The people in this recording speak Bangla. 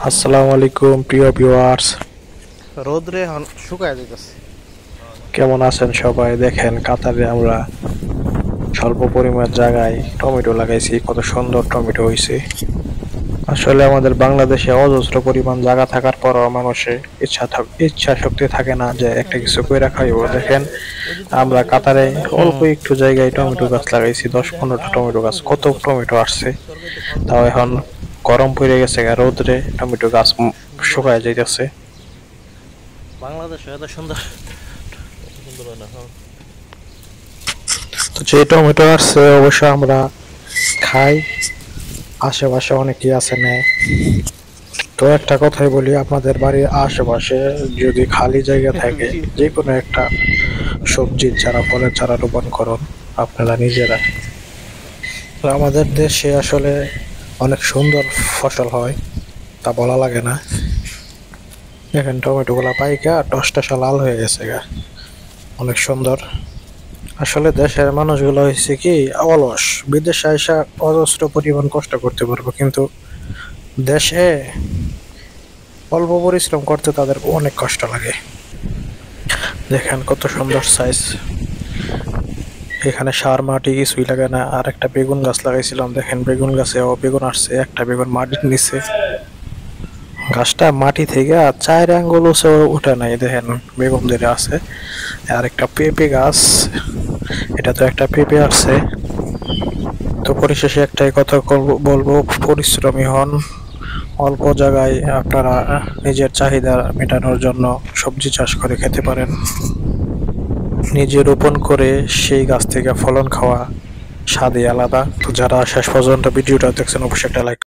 আসসালামু আলাইকুম প্রিয় ভিউয়ার্স, রোদ্রে শুকায় যাইতেছে। কেমন আছেন সবাই? দেখেন কাতারে আমরা স্বল্প পরিমাণ জায়গায় টমেটো লাগাইছি, কত সুন্দর টমেটো হয়েছে। আসলে আমাদের বাংলাদেশে অজস্র পরিমাণ জায়গা থাকার পরও মানুষের ইচ্ছা শক্তি থাকে না যে একটা কিছু কইরা খাইব। দেখেন আমরা কাতারে অল্প একটু জায়গায় টমেটো গাছ লাগাইছি, 10-15টা টমেটো গাছ, কত টমেটো আসছে। তাও এখন গরম পড়ে গেছে, রোদ্রে টমেটো গাছ শুকায় যাইতেছে। বাংলাদেশ এত সুন্দর সুন্দর হয় না। তো যে টমেটো আসছে অবশ্য আমরা খাই, আশেপাশে অনেকেই আছে নেয়। তো একটা কথাই বলি, আপনাদের বাড়ির আশেপাশে যদি খালি জায়গা থাকে, যে কোনো একটা সবজির চারা, ফলের চারা রোপণ করুন আপনারা নিজেরা। তো আমাদের দেশে আসলে অনেক সুন্দর ফসল হয়, তা বলা লাগে না। দেখেন টমেটো গুলা পাইকা টসটসা লাল হয়ে গেছে গা, অনেক সুন্দর। আসলে দেশের মানুষগুলো হয়েছে কি অলস, বিদেশে আইসা অজস্র পরিমাণ কষ্ট করতে পারবো, কিন্তু দেশে অল্প পরিশ্রম করতে তাদের অনেক কষ্ট লাগে। দেখেন কত সুন্দর সাইজ। এখানে সার মাটি কিছুই লাগে না। আর একটা বেগুন গাছ লাগাইছিলাম, দেখেন বেগুন গাছে বেগুন আসছে, একটা বেগুন মাটির নিচে। গাছটা মাটি থেকে আর 4 আঙ্গুল উঠে নাই, দেখেন বেগুন ধরে আছে। আর একটা পেঁপে গাছ, এটা তো একটা পেঁপে আসছে। তো পরিশেষে একটাই কথা বলবো, পরিশ্রমী হন। অল্প জায়গায় আপনারা নিজের চাহিদা মেটানোর জন্য সবজি চাষ করে খেতে পারেন। নিজে রোপণ করে সেই গাছ থেকে ফলন খাওয়া স্বাদই আলাদা। তো যারা শেষ পর্যন্ত ভিডিওটা দেখছেন অবশ্যই একটা লাইক